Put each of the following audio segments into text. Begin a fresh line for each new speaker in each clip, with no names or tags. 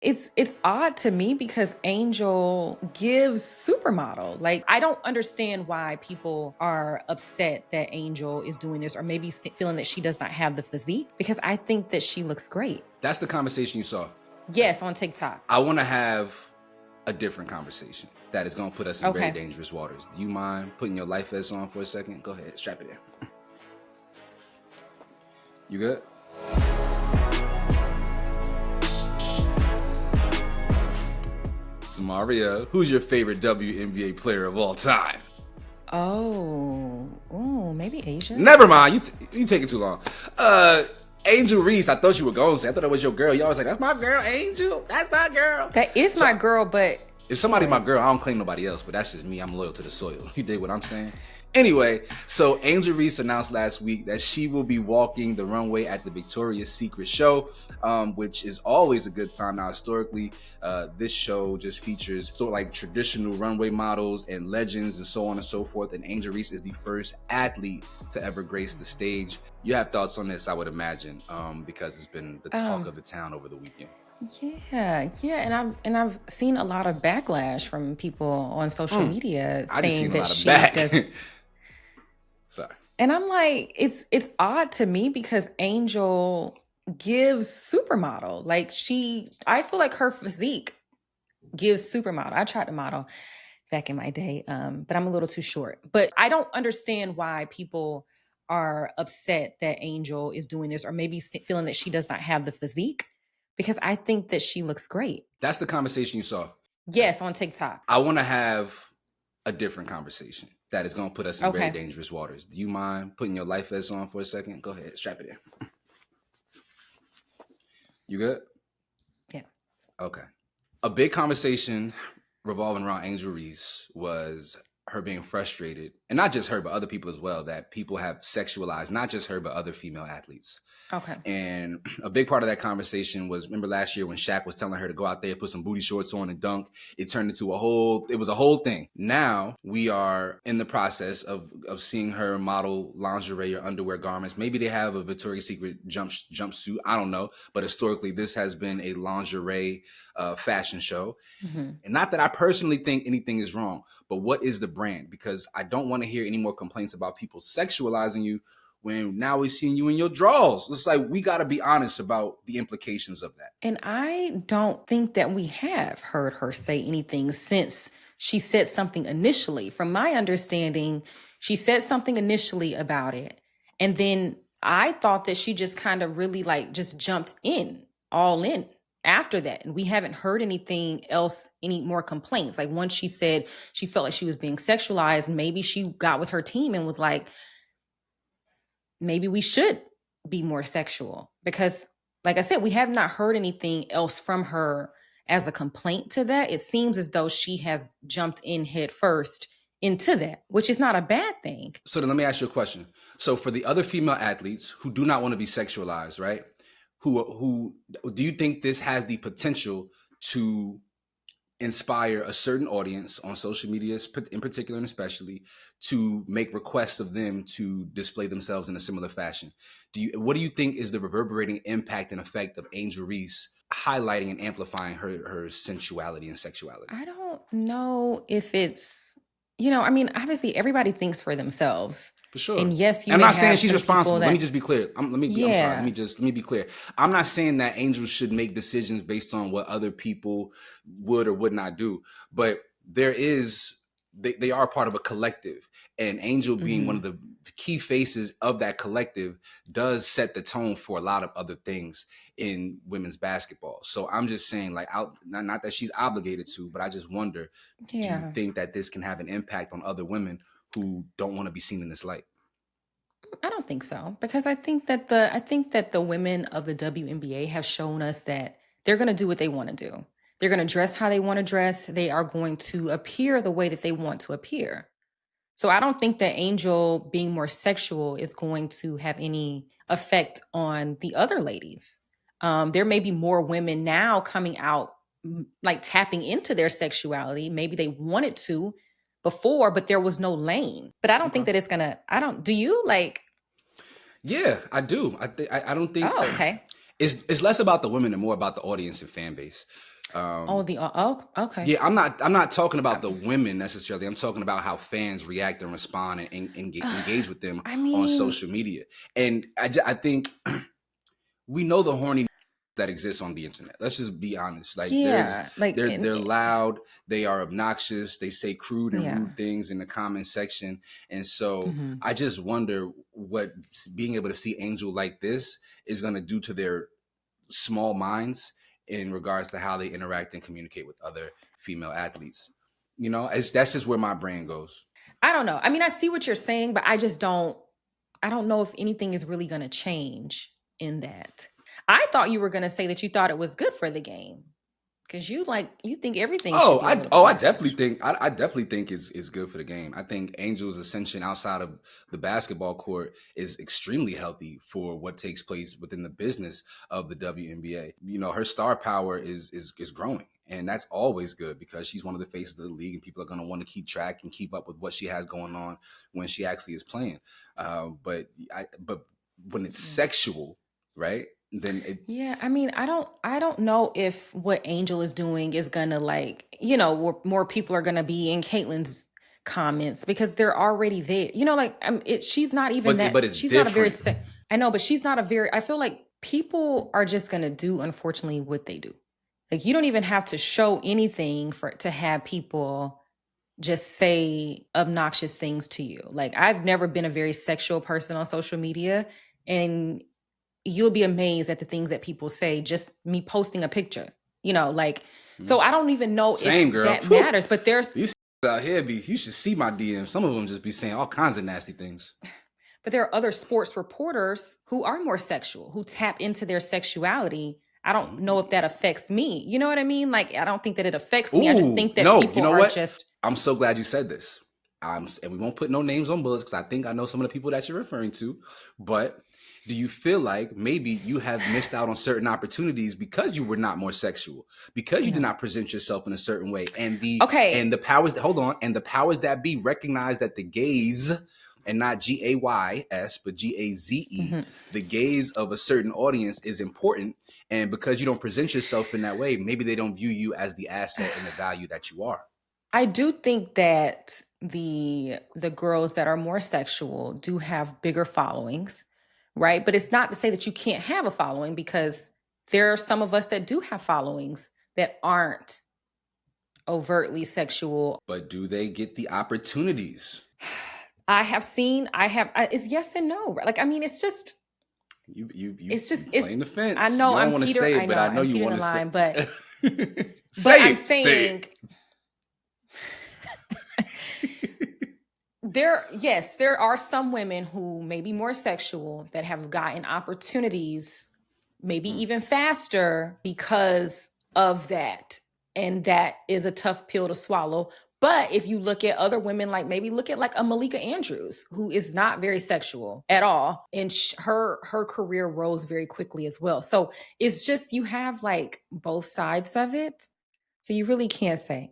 It's odd to me because Angel gives supermodel. Like, I don't understand why people are upset that Angel is doing this, or maybe feeling that she does not have the physique, because I think that she looks great.
That's the conversation you saw.
Yes, on TikTok.
I want to have a different conversation that is going to put us in
Okay.
very dangerous waters. Do you mind putting your life vest on for a second? Go ahead, strap it in. You good? Samaria, who's your favorite WNBA player of all time?
Oh, maybe Asia.
Never mind. You take it too long. Angel Reese, I thought you were going to say. I thought it was your girl. You always like, that's my girl, Angel. That's my girl.
That is my girl, but
if somebody's my girl, I don't claim nobody else, but that's just me. I'm loyal to the soil. You dig what I'm saying? Anyway, so Angel Reese announced last week that she will be walking the runway at the Victoria's Secret show, which is always a good time. Now, historically, this show just features sort of like traditional runway models and legends and so on and so forth. And Angel Reese is the first athlete to ever grace the stage. You have thoughts on this, I would imagine, because it's been the talk of the town over the weekend.
Yeah, and I've seen a lot of backlash from people on social media saying that she does.
Sorry.
And I'm like, it's odd to me because Angel gives supermodel. Like, I feel like her physique gives supermodel. I tried to model back in my day, but I'm a little too short. But I don't understand why people are upset that Angel is doing this, or maybe feeling that she does not have the physique, because I think that she looks great.
That's the conversation you saw.
Yes, on TikTok.
I want to have a different conversation that is going to put us in very dangerous waters. Do you mind putting your life vest on for a second? Go ahead, strap it in. You good?
Yeah.
Okay. A big conversation revolving around Angel Reese was her being frustrated, and not just her, but other people as well, that people have sexualized, not just her, but other female athletes.
Okay.
And a big part of that conversation was, remember last year when Shaq was telling her to go out there, put some booty shorts on and dunk? It turned into it was a whole thing. Now we are in the process of seeing her model lingerie or underwear garments. Maybe they have a Victoria's Secret jumpsuit. I don't know. But historically, this has been a lingerie fashion show. Mm-hmm. And not that I personally think anything is wrong, but what is the brand? Because I don't want to hear any more complaints about people sexualizing you when now we're seeing you in your drawers. It's like, we got to be honest about the implications of that.
And I don't think that we have heard her say anything since she said something initially. From my understanding, she said something initially about it. And then I thought that she just kind of really just jumped all in after that. And we haven't heard anything else, any more complaints. Like, once she said she felt like she was being sexualized, maybe she got with her team and was like, maybe we should be more sexual, because, like I said, we have not heard anything else from her as a complaint to that. It seems as though she has jumped in head first into that, which is not a bad thing.
So then let me ask you a question. So for the other female athletes who do not want to be sexualized, right? Who do you think this has the potential to inspire a certain audience on social media in particular, and especially, to make requests of them to display themselves in a similar fashion? What do you think is the reverberating impact and effect of Angel Reese highlighting and amplifying her sensuality and sexuality?
I don't know if it's, obviously everybody thinks for themselves.
For sure.
And yes,
I'm not saying she's responsible. Let me just be clear. I'm sorry. Let me be clear. I'm not saying that angels should make decisions based on what other people would or would not do, but they are part of a collective, and Angel being one of the key faces of that collective does set the tone for a lot of other things in women's basketball. So I'm just saying, not that she's obligated to, but I just wonder, do you think that this can have an impact on other women who don't want to be seen in this light?
I don't think so, because I think that the women of the WNBA have shown us that they're going to do what they want to do. They're going to dress how they want to dress. They are going to appear the way that they want to appear. So I don't think that Angel being more sexual is going to have any effect on the other ladies. There may be more women now coming out, tapping into their sexuality. Maybe they wanted to before, but there was no lane. But I don't think that it's gonna. Do you like?
Yeah, I do. I don't think.
Oh, okay.
It's less about the women and more about the audience and fan base.
Okay.
Yeah, I'm not talking about the women necessarily. I'm talking about how fans react and respond and engage with them
I
on
mean,
social media. And I think we know the horny that exists on the internet. Let's just be honest. Like
yeah, like,
they're loud, they are obnoxious, they say crude and
yeah.
rude things in the comment section. And so
Hmm.
I just wonder what being able to see Angel like this is going to do to their small minds in regards to how they interact and communicate with other female athletes. You know, that's just where my brain goes.
I don't know. I mean, I see what you're saying, but I don't know if anything is really going to change in that. I thought you were going to say that you thought it was good for the game because you think everything should be a little bit
I
more
definitely
sexual.
think I definitely think is good for the game. I think Angel's ascension outside of the basketball court is extremely healthy for what takes place within the business of the WNBA. You know, her star power is growing, and that's always good because she's one of the faces of the league, and people are going to want to keep track and keep up with what she has going on when she actually is playing. But when it's
Yeah.
sexual, right? Then it
Yeah, I mean, I don't know if what Angel is doing is gonna like, more people are gonna be in Caitlin's comments because they're already there. Like she's not even
but
that.
it's
She's not a very.
different.
I know, but she's not a very. I feel like people are just gonna do, unfortunately, what they do. Like you don't even have to show anything for to have people just say obnoxious things to you. Like I've never been a very sexual person on social media, and you'll be amazed at the things that people say just me posting a picture, like, so I don't even know if
Same girl.
that
Whew.
matters, but
These out here you should see my DMs. Some of them just be saying all kinds of nasty things.
there are other sports reporters who are more sexual, who tap into their sexuality. I don't know if that affects me. You know what I mean? Like, I don't think that it affects me. I just
Ooh,
think that
no, you
people
know
are
what?
just,
I'm so glad you said this. And we won't put no names on bullets because I think I know some of the people that you're referring to. But do you feel like maybe you have missed out on certain opportunities because you were not more sexual, because you did
no.
not present yourself in a certain way, and
Okay.
the powers hold on, and the powers that be recognize that the gaze, and not GAYS but GAZE,
Mhm.
the gaze of a certain audience is important, and because you don't present yourself in that way, maybe they don't view you as the asset and the value that you are.
I do think that the girls that are more sexual do have bigger followings, right? But it's not to say that you can't have a following because there are some of us that do have followings that aren't overtly sexual.
But do they get the opportunities?
It's yes and no. Right? Like, I mean,
You
it's,
playing the
I
fence.
know
You don't want to say it, but I know
I'm
you
teetering
want
the
to say
line, but,
say
I'm
it. Say
saying there are some women who may be more sexual that have gotten opportunities maybe
it.
even faster because of that. And that is a tough pill to swallow. But if you look at other women, like maybe look at like a Malika Andrews, who is not very sexual at all, and her career rose very quickly as well. So it's just you have like both sides of it. So you really can't say,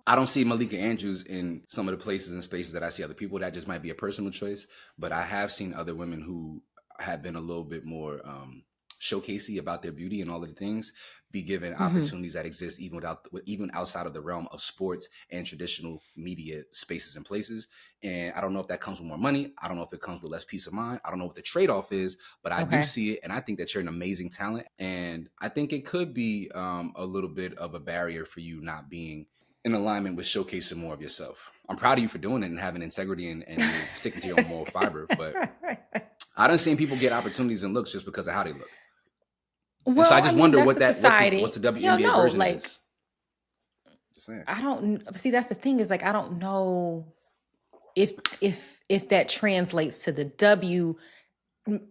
I don't see Malika Andrews in some of the places and spaces that I see other people. That just might be a personal choice. But I have seen other women who have been a little bit more showcasey about their beauty and all of the things be given
Mhm.
opportunities that exist even outside of the realm of sports and traditional media spaces and places. And I don't know if that comes with more money. I don't know if it comes with less peace of mind. I don't know what the trade-off is, but I do
Okay.
see it. And I think that you're an amazing talent. And I think it could be a little bit of a barrier for you not being in alignment with showcasing more of yourself. I'm proud of you for doing it and having integrity and you're sticking to your own moral fiber. But I done seen people get opportunities and looks just because of how they look. And so I
Well, I
just
mean,
wonder
that's the
what's
society.
the
Yeah,
WNBA
no,
version of
like
this. Just saying.
I don't see that's the thing is like I don't know if if that translates to the W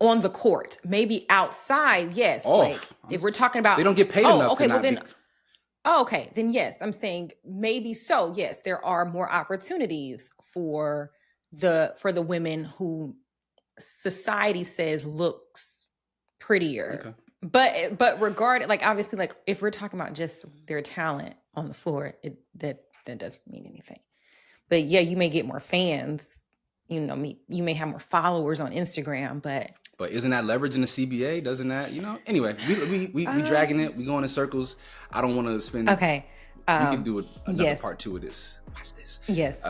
on the court. Maybe outside, yes. Like
Off.
if we're talking about
They don't get paid
oh,
enough to
okay, well
not
then
be.
okay, then yes, I'm saying maybe so. Yes, there are more opportunities for the women who society says looks prettier.
Okay.
But regarding like obviously like if we're talking about just their talent on the floor, that doesn't mean anything. But yeah, you may get more fans, you may have more followers on Instagram, but
But isn't that leverage in the CBA? Doesn't that, Anyway, we dragging it. We going in circles. I don't want to spend.
Okay.
We could do another
yes.
part 2 of this. Watch this.
Yes.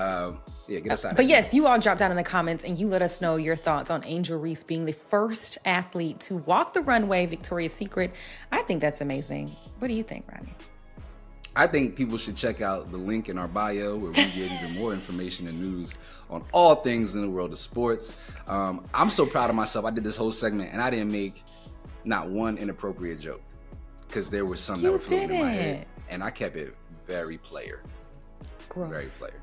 Get upside.
But yes, you all drop down in the comments and you let us know your thoughts on Angel Reese being the first athlete to walk the runway, Victoria's Secret. I think that's amazing. What do you think, Rodney?
I think people should check out the link in our bio where we get even more information and news on all things in the world of sports. I'm so proud of myself. I did this whole segment and I didn't make not one inappropriate joke because there was some that were floating in my head. And I kept it very player.
Gross.
Very player.